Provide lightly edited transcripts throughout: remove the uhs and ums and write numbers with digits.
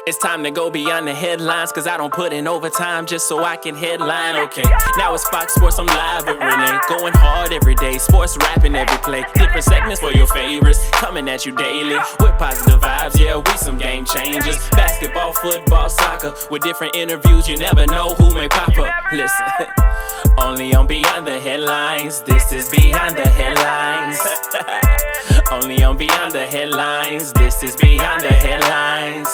It's time to go beyond the headlines, cause I don't put in overtime just so I can headline. Okay, now it's Fox Sports, I'm live with Renee. Going hard every day, sports rapping every play. Different segments for your favorites, coming at you daily with positive vibes. Yeah, we some game changers. Basketball, football, soccer, with different interviews. You never know who may pop up. Listen, only on Beyond the Headlines. This is Beyond the Headlines. Only on Beyond the Headlines. This is Beyond the Headlines.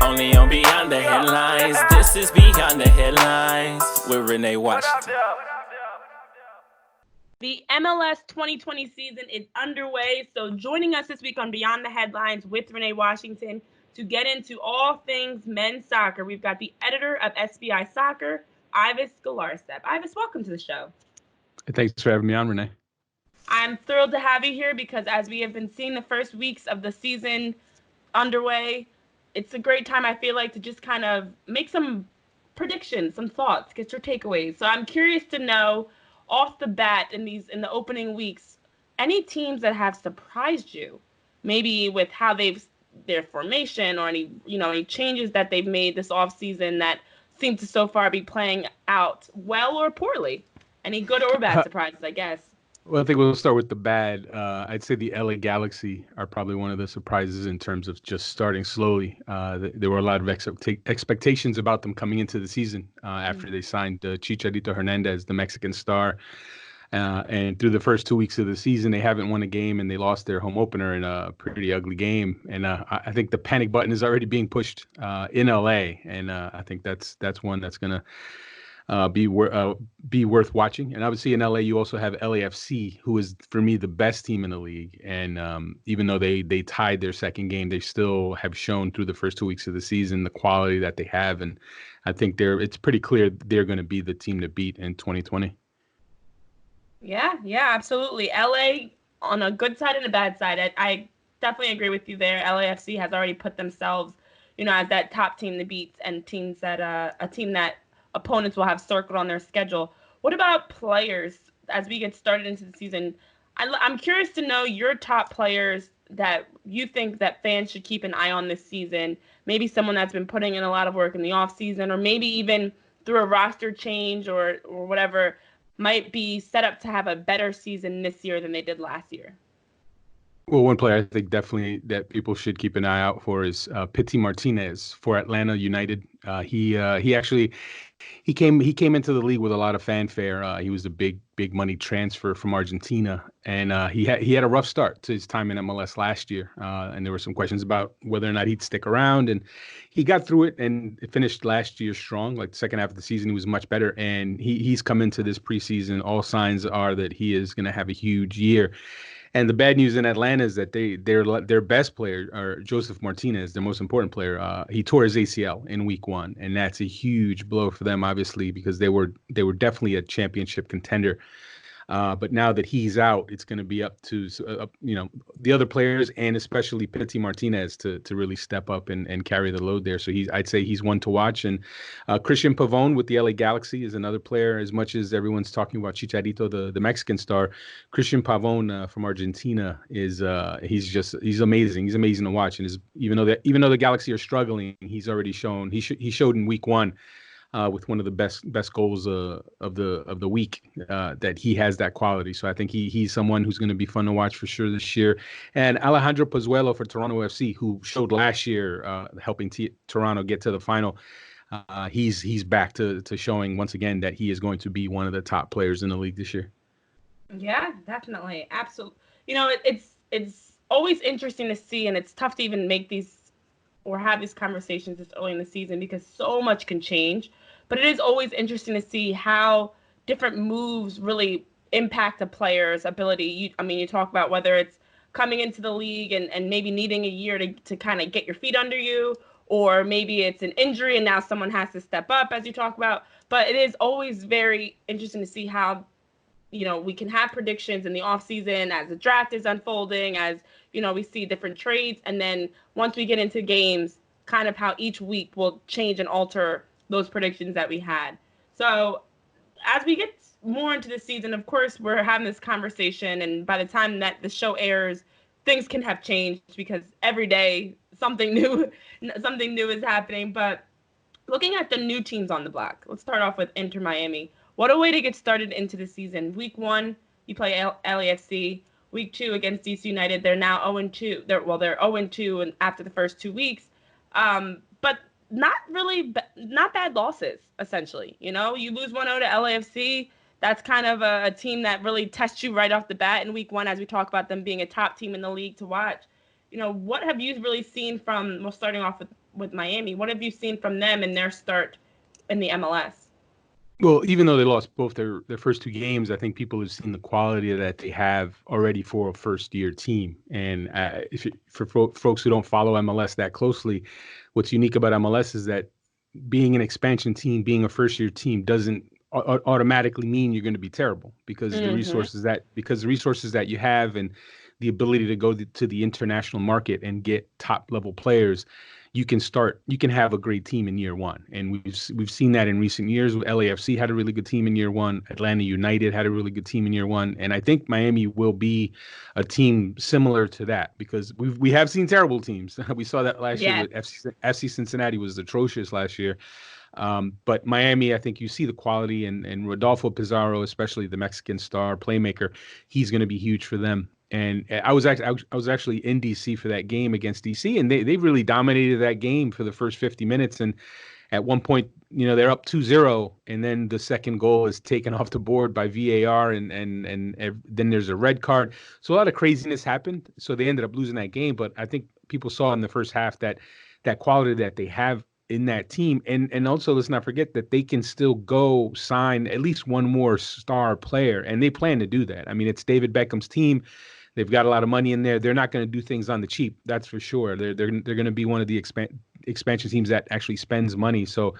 Only on Beyond the Headlines. This is Beyond the Headlines with Renee Washington. The MLS 2020 season is underway, so joining us this week on Beyond the Headlines with Renee Washington to get into all things men's soccer, we've got the editor of SBI Soccer, Ives Galarcep. Ives, welcome to the show. Thanks for having me on, Renee. I'm thrilled to have you here because as we have been seeing the first weeks of the season underway, it's a great time, I feel like, to just kind of make some predictions, some thoughts, get your takeaways. So I'm curious to know, off the bat in the opening weeks, any teams that have surprised you, maybe with how their formation or any changes that they've made this offseason that seem to so far be playing out well or poorly. Any good or bad surprises, I guess. Well, I think we'll start with the bad. I'd say the LA Galaxy are probably one of the surprises in terms of just starting slowly. There were a lot of expectations about them coming into the season after they signed Chicharito Hernandez, the Mexican star. And through the first 2 weeks of the season, they haven't won a game, and they lost their home opener in a pretty ugly game. And I think the panic button is already being pushed in LA, and I think that's one that's going to be worth watching. And obviously in LA, you also have LAFC, who is, for me, the best team in the league. And even though they tied their second game, they still have shown through the first 2 weeks of the season the quality that they have. And I think it's pretty clear they're going to be the team to beat in 2020. Yeah, absolutely. LA on a good side and a bad side. I definitely agree with you there. LAFC has already put themselves, as that top team to beat, and teams that a team that opponents will have circled on their schedule. What about players as we get started into the season? I'm curious to know your top players that you think that fans should keep an eye on this season. Maybe someone that's been putting in a lot of work in the off season, or maybe even through a roster change or whatever, might be set up to have a better season this year than they did last year. Well, one player I think definitely that people should keep an eye out for is Pity Martinez for Atlanta United. He came into the league with a lot of fanfare. He was a big money transfer from Argentina, and he had a rough start to his time in MLS last year. And there were some questions about whether or not he'd stick around, and he got through it and finished last year strong. Like the second half of the season, he was much better, and he's come into this preseason. All signs are that he is going to have a huge year. And the bad news in Atlanta is that their best player, or Joseph Martinez, their most important player, he tore his ACL in week 1, and that's a huge blow for them, obviously, because they were definitely a championship contender. But now that he's out, it's going to be up to the other players, and especially Pity Martinez to really step up and carry the load there. So I'd say he's one to watch. And Christian Pavón with the LA Galaxy is another player. As much as everyone's talking about Chicharito, the Mexican star, Christian Pavón from Argentina he's amazing. He's amazing to watch. And even though the Galaxy are struggling, he's already shown he showed in week 1. With one of the best goals of the week, that he has that quality. So I think he's someone who's going to be fun to watch for sure this year. And Alejandro Pozuelo for Toronto FC, who showed last year helping Toronto get to the final. He's back to showing once again that he is going to be one of the top players in the league this year. Yeah, definitely, absolutely. It's always interesting to see, and it's tough to even make these or have these conversations this early in the season because so much can change. But it is always interesting to see how different moves really impact a player's ability. You talk about whether it's coming into the league and maybe needing a year to kind of get your feet under you, or maybe it's an injury and now someone has to step up, as you talk about. But it is always very interesting to see how, we can have predictions in the offseason as the draft is unfolding, as, we see different trades. And then once we get into games, kind of how each week will change and alter those predictions that we had. So as we get more into the season, of course, we're having this conversation. And by the time that the show airs, things can have changed because every day something new, something new is happening. But looking at the new teams on the block, let's start off with Inter Miami. What a way to get started into the season. Week 1, you play LAFC. Week 2 against DC United, they're now 0-2. They're 0-2 and after the first 2 weeks. But not really, not bad losses, essentially. You know, you lose 1-0 to LAFC. That's kind of a team that really tests you right off the bat in week 1, as we talk about them being a top team in the league to watch. You know, what have you really seen from, well, starting off with Miami, what have you seen from them in their start in the MLS? Well, even though they lost both their first 2 games, I think people have seen the quality that they have already for a first-year team. And for folks who don't follow MLS that closely, what's unique about MLS is that being an expansion team, being a first-year team, doesn't automatically mean you're going to be terrible because the resources that you have and the ability to go to the international market and get top-level players. You can have a great team in year 1. And we've seen that in recent years. LAFC had a really good team in year 1. Atlanta United had a really good team in year 1. And I think Miami will be a team similar to that because we have seen terrible teams. We saw that last year with FC Cincinnati was atrocious last year. But Miami, I think you see the quality and Rodolfo Pizarro, especially the Mexican star playmaker, he's going to be huge for them. And I was actually in DC for that game against DC, and they really dominated that game for the first 50 minutes. And at one point, they're up 2-0, and then the second goal is taken off the board by VAR, and then there's a red card. So a lot of craziness happened. So they ended up losing that game. But I think people saw in the first half that quality that they have in that team. And also, let's not forget that they can still go sign at least one more star player, and they plan to do that. I mean, it's David Beckham's team. They've got a lot of money in there. They're not going to do things on the cheap. That's for sure. They're going to be one of the expansion teams that actually spends money. So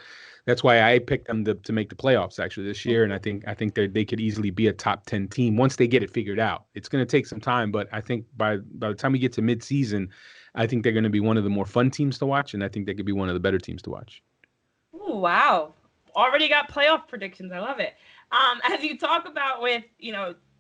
that's why I picked them to make the playoffs actually this year. And I think they could easily be a top 10 team once they get it figured out. It's going to take some time, but I think by the time we get to midseason, I think they're going to be one of the more fun teams to watch, and I think they could be one of the better teams to watch. Ooh, wow. Already got playoff predictions. I love it. As you talk about with,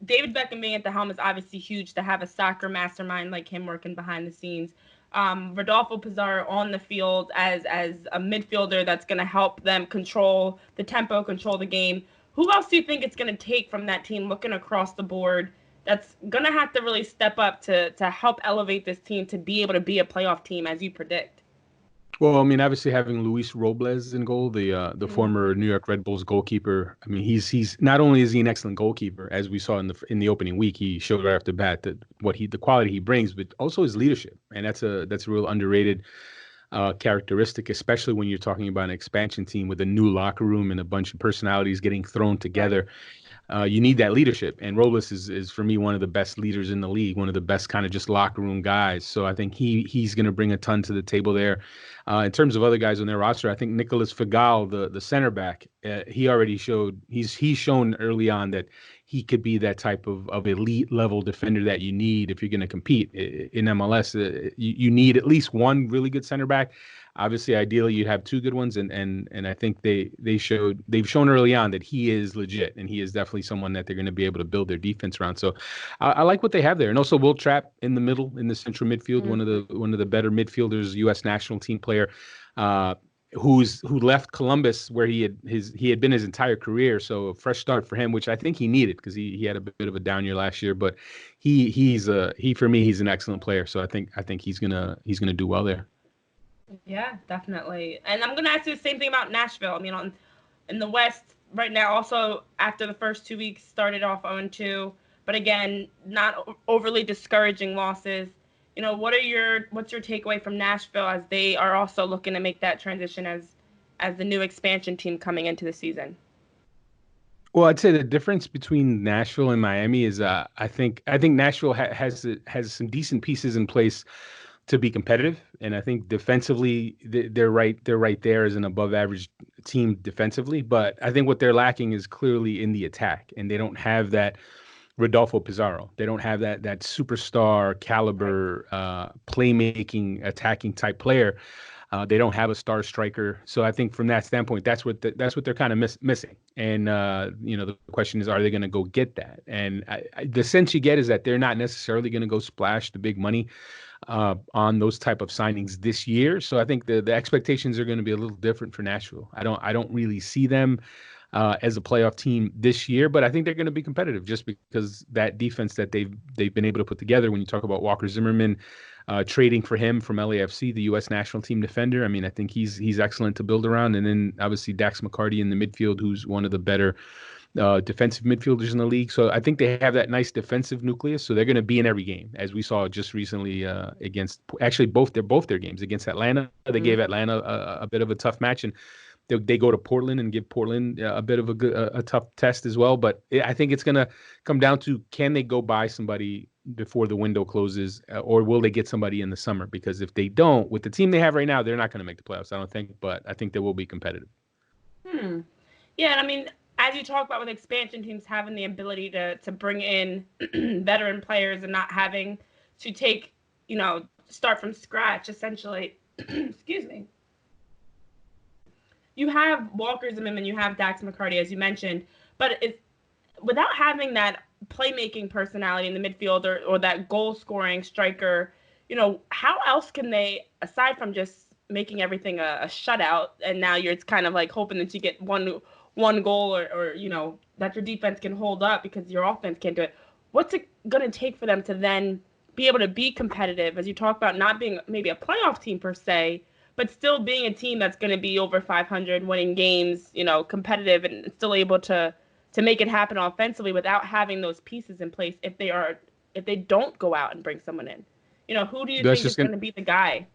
David Beckham being at the helm is obviously huge to have a soccer mastermind like him working behind the scenes. Rodolfo Pizarro on the field as a midfielder that's going to help them control the tempo, control the game. Who else do you think it's going to take from that team looking across the board that's going to have to really step up to help elevate this team to be able to be a playoff team as you predict? Well, I mean, obviously having Luis Robles in goal, the former New York Red Bulls goalkeeper. I mean, he's not only is he an excellent goalkeeper, as we saw in the opening week, he showed right off the bat that the quality he brings, but also his leadership, and that's a real underrated characteristic, especially when you're talking about an expansion team with a new locker room and a bunch of personalities getting thrown together. You need that leadership, and Robles is for me one of the best leaders in the league, one of the best kind of just locker room guys. So I think he's going to bring a ton to the table there. In terms of other guys on their roster, I think Nicolas Figal, the center back, he already showed he's shown early on that he could be that type of elite level defender that you need if you're going to compete in MLS. You need at least one really good center back. Obviously, ideally, you'd have 2 good ones, and I think they've shown early on that he is legit, and he is definitely someone that they're going to be able to build their defense around. So I like what they have there, and also Will Trapp in the middle, in the central midfield, one of the better midfielders, U.S. national team player, who left Columbus where he had been his entire career. So a fresh start for him, which I think he needed because he had a bit of a down year last year. But he's for me, he's an excellent player. So I think he's gonna do well there. Yeah, definitely. And I'm going to ask you the same thing about Nashville. I mean, in the West right now, also after the first 2 weeks, started off 0-2, but again, not overly discouraging losses. What's your takeaway from Nashville as they are also looking to make that transition as the new expansion team coming into the season? Well, I'd say the difference between Nashville and Miami is I think Nashville has some decent pieces in place to be competitive, and I think defensively they're right there as an above average team defensively. But I think what they're lacking is clearly in the attack, and they don't have that Rodolfo Pizarro. They don't have that superstar caliber playmaking attacking type player. They don't have a star striker, so I think from that standpoint, that's what they're kind of missing. And the question is, are they going to go get that? And the sense you get is that they're not necessarily going to go splash the big money on those type of signings this year. So I think the expectations are going to be a little different for Nashville. I don't really see them as a playoff team this year, but I think they're going to be competitive just because that defense that they've been able to put together. When you talk about Walker Zimmerman, trading for him from LAFC, the U.S. national team defender, I mean, I think he's excellent to build around. And then obviously Dax McCarty in the midfield, who's one of the better defensive midfielders in the league. So I think they have that nice defensive nucleus. So they're going to be in every game, as we saw just recently against actually both their games against Atlanta. They gave Atlanta a bit of a tough match, and they go to Portland and give Portland a bit of a tough test as well. But I think it's going to come down to, can they go buy somebody before the window closes, or will they get somebody in the summer? Because if they don't, with the team they have right now, they're not going to make the playoffs, I don't think. But I think they will be competitive. Yeah, and I mean, as you talk about with expansion teams having the ability to bring in veteran players and not having to take, start from scratch, essentially. Excuse me. You have Walker Zimmerman, you have Dax McCarty, as you mentioned, but without having that playmaking personality in the midfield or that goal-scoring striker, how else can they, aside from just making everything a shutout, and now it's kind of like hoping that you get one goal or that your defense can hold up because your offense can't do it. What's it going to take for them to then be able to be competitive, as you talk about not being maybe a playoff team per se, but still being a team that's going to be over 500, winning games, competitive, and still able to make it happen offensively without having those pieces in place if they don't go out and bring someone in? Who do you think is going to be the guy?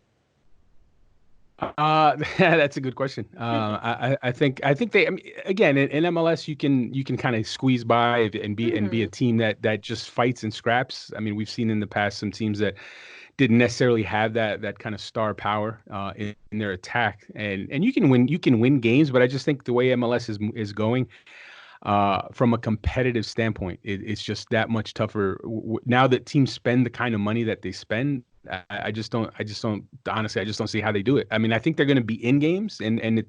That's a good question. I think they, I mean, again, in MLS, you can kind of squeeze by and be a team that just fights and scraps. I mean, we've seen in the past some teams that didn't necessarily have that kind of star power in their attack, and you can win games. But I just think the way MLS is going, from a competitive standpoint, it's just that much tougher now that teams spend the kind of money that they spend. I just don't honestly, I just don't see how they do it. I mean, I think they're going to be in games and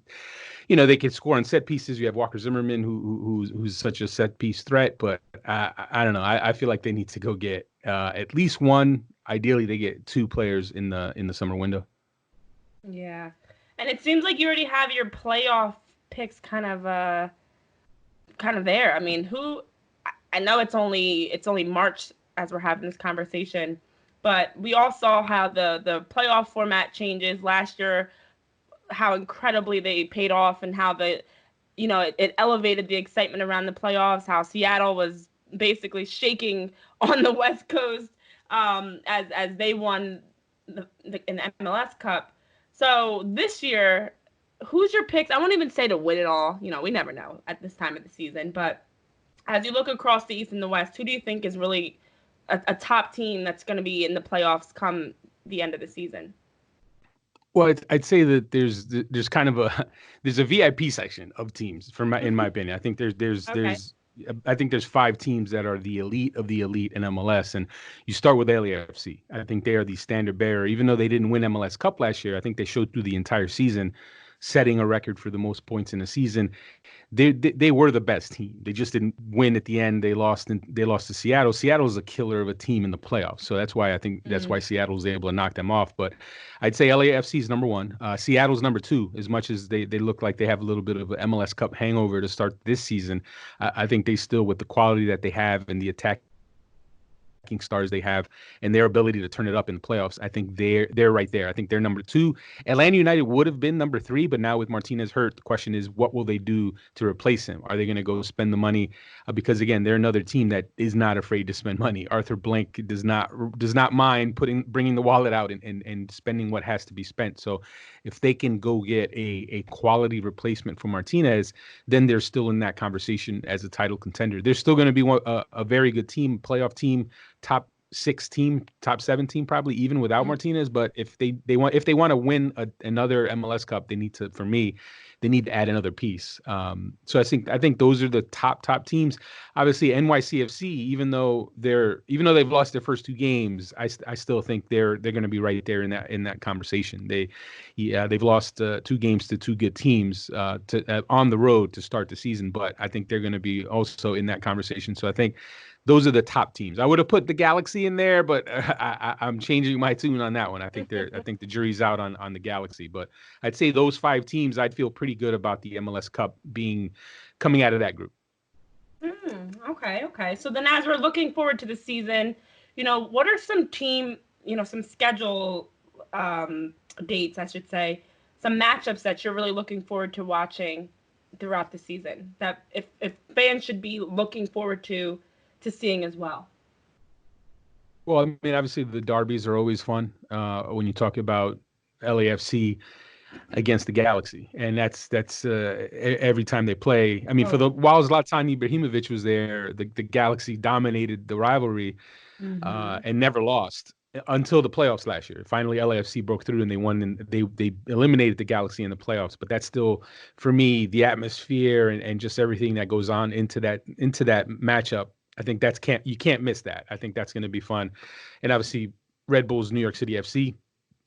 they can score on set pieces. You have Walker Zimmerman who's such a set piece threat, but I don't know. I feel like they need to go get at least one. Ideally, they get two players in the summer window. Yeah, and it seems like you already have your playoff picks kind of there. I mean, I know it's only March as we're having this conversation, but we all saw how the playoff format changes last year, how incredibly they paid off, and how it elevated the excitement around the playoffs, how Seattle was basically shaking on the West Coast as they won an MLS Cup. So this year, who's your picks? I won't even say to win it all. We never know at this time of the season. But as you look across the East and the West, who do you think is really a top team that's going to be in the playoffs come the end of the season? Well, I'd say that there's kind of there's a VIP section of teams in my opinion. I think there's 5 teams that are the elite of the elite in MLS, and you start with LAFC. I think they are the standard bearer. Even though they didn't win MLS Cup last year, I think they showed through the entire season, setting a record for the most points in a season. They were the best team. They just didn't win at the end. They lost to Seattle. Seattle's a killer of a team in the playoffs. So that's why I think that's why Seattle was able to knock them off. But I'd say LAFC is number 1. Seattle's number 2, as much as they look like they have a little bit of an MLS Cup hangover to start this season. I think they still, with the quality that they have and the attacking stars they have and their ability to turn it up in the playoffs, I think they're right there. I think they're number 2. Atlanta United would have been number 3, but now with Martinez hurt, the question is, what will they do to replace him? Are they going to go spend the money? Because again, they're another team that is not afraid to spend money. Arthur Blank does not mind bringing the wallet out and spending what has to be spent. So if they can go get a quality replacement for Martinez, then they're still in that conversation as a title contender. They're still going to be a very good team, playoff team, top top 7 team, probably even without Martinez. But if they want to win another MLS Cup, they need to, for me, they need to add another piece. So I think those are the top teams. Obviously, NYCFC, even though they've lost their first 2 games, I still think they're going to be right there in that conversation. They've lost 2 games to 2 good teams on the road to start the season, but I think they're going to be also in that conversation. So I think those are the top teams. I would have put the Galaxy in there, but I'm changing my tune on that one. I think the jury's out on the Galaxy, but I'd say those 5 teams, I'd feel pretty good about the MLS Cup coming out of that group. Okay. So then, as we're looking forward to the season, what are some some schedule dates, I should say, some matchups that you're really looking forward to watching throughout the season that if fans should be looking forward to seeing as well? Well, I mean, obviously the derbies are always fun when you talk about LAFC against the Galaxy, and that's every time they play. I mean, while Zlatan Ibrahimovic was there, the Galaxy dominated the rivalry and never lost until the playoffs last year. Finally, LAFC broke through and they won, and they eliminated the Galaxy in the playoffs. But that's still, for me, the atmosphere and just everything that goes on into that matchup. I think you can't miss that. I think that's going to be fun, and obviously Red Bull's New York City FC.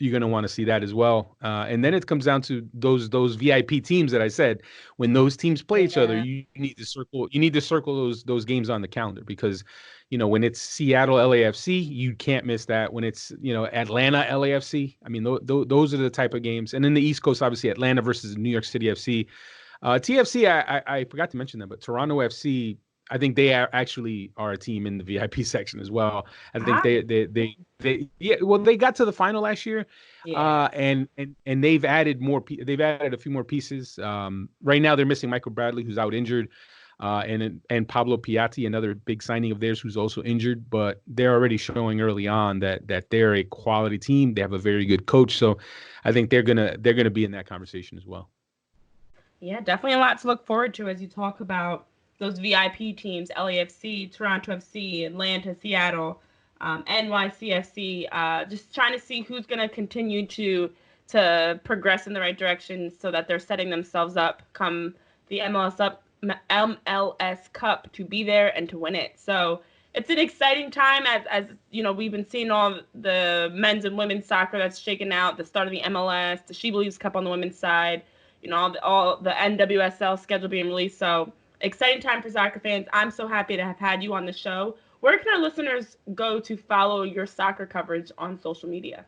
You're going to want to see that as well. And then it comes down to those VIP teams that I said. When those teams play each other, you need to circle those games on the calendar, because when it's Seattle LAFC, you can't miss that. When it's Atlanta LAFC, I mean those are the type of games. And then the East Coast, obviously Atlanta versus New York City FC. TFC, I forgot to mention that, but Toronto FC, I think they actually are a team in the VIP section as well. I think they got to the final last year, and they've added more. They've added a few more pieces. Right now they're missing Michael Bradley, who's out injured, and Pablo Piatti, another big signing of theirs, who's also injured. But they're already showing early on that they're a quality team. They have a very good coach, so I think they're gonna be in that conversation as well. Yeah, definitely a lot to look forward to as you talk about those VIP teams: LAFC, Toronto FC, Atlanta, Seattle, NYCFC. Just trying to see who's going to continue to progress in the right direction so that they're setting themselves up come the MLS Cup to be there and to win it. So it's an exciting time as we've been seeing all the men's and women's soccer that's shaken out, the start of the MLS, the She Believes Cup on the women's side, all the NWSL schedule being released. So exciting time for soccer fans. I'm so happy to have had you on the show. Where can our listeners go to follow your soccer coverage on social media?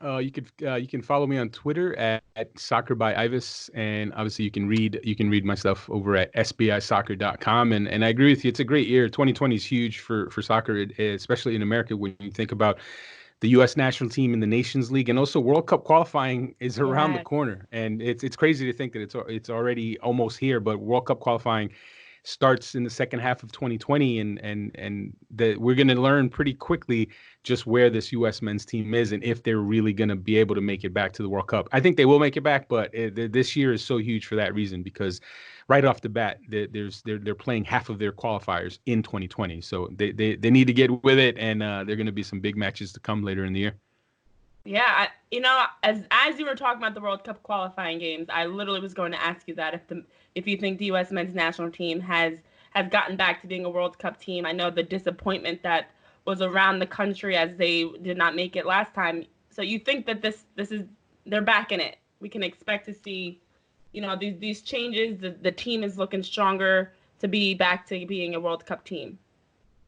You can follow me on Twitter at Soccer by Ives, and obviously you can read my stuff over at sbisoccer.com. And I agree with you. It's a great year. 2020 is huge for soccer, especially in America, when you think about the U.S. national team in the Nations League, and also World Cup qualifying is around the corner. And it's crazy to think that it's already almost here, but World Cup qualifying starts in the second half of 2020, and that we're going to learn pretty quickly just where this U.S. men's team is and if they're really going to be able to make it back to the World Cup. I think they will make it back, but this year is so huge for that reason, because right off the bat, they're playing half of their qualifiers in 2020, so they need to get with it, and there are going to be some big matches to come later in the year. Yeah, as you were talking about the World Cup qualifying games, I literally was going to ask you that if you think the U.S. men's national team has gotten back to being a World Cup team. I know the disappointment that was around the country as they did not make it last time. So you think that this is they're back in it? We can expect to see, these changes. The team is looking stronger to be back to being a World Cup team.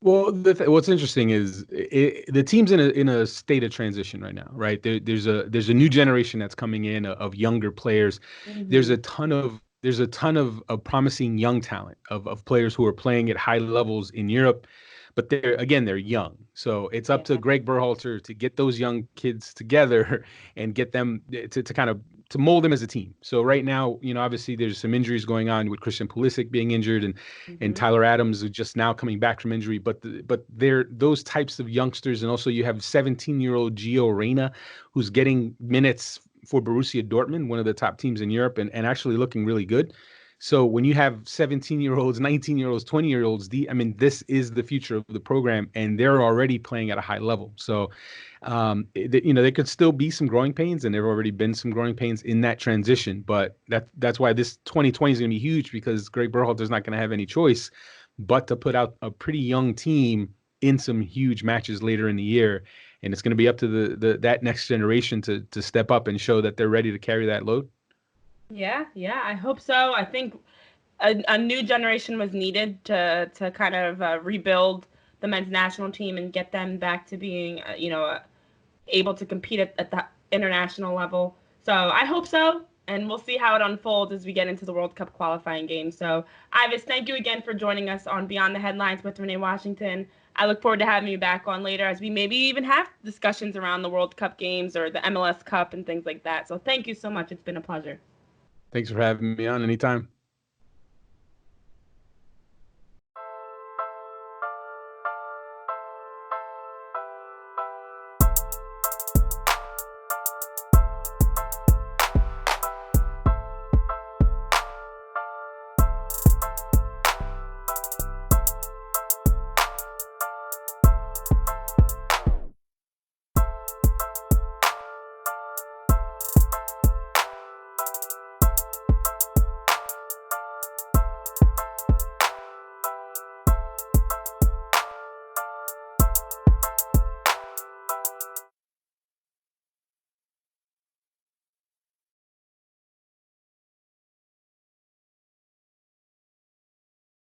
Well, what's interesting is the team's in a state of transition right now, right? There's a new generation that's coming in of younger players. Mm-hmm. There's a ton of promising young talent of players who are playing at high levels in Europe, but they're young. So it's up to Greg Berhalter to get those young kids together and get them to kind of to mold them as a team. So right now, obviously there's some injuries going on with Christian Pulisic being injured and Tyler Adams just now coming back from injury. But they're those types of youngsters. And also you have 17-year-old Gio Reyna, who's getting minutes for Borussia Dortmund, one of the top teams in Europe, and actually looking really good. So when you have 17-year-olds, 19-year-olds, 20-year-olds, this is the future of the program, and they're already playing at a high level. So, there could still be some growing pains, and there have already been some growing pains in that transition. But that's why this 2020 is going to be huge, because Greg Berhalter's not going to have any choice but to put out a pretty young team in some huge matches later in the year. And it's going to be up to that next generation to step up and show that they're ready to carry that load. Yeah, I hope so. I think a new generation was needed to kind of rebuild the men's national team and get them back to being, able to compete at the international level. So I hope so, and we'll see how it unfolds as we get into the World Cup qualifying game. So, Ives, thank you again for joining us on Beyond the Headlines with Renee Washington. I look forward to having you back on later as we maybe even have discussions around the World Cup games or the MLS Cup and things like that. So thank you so much. It's been a pleasure. Thanks for having me on anytime.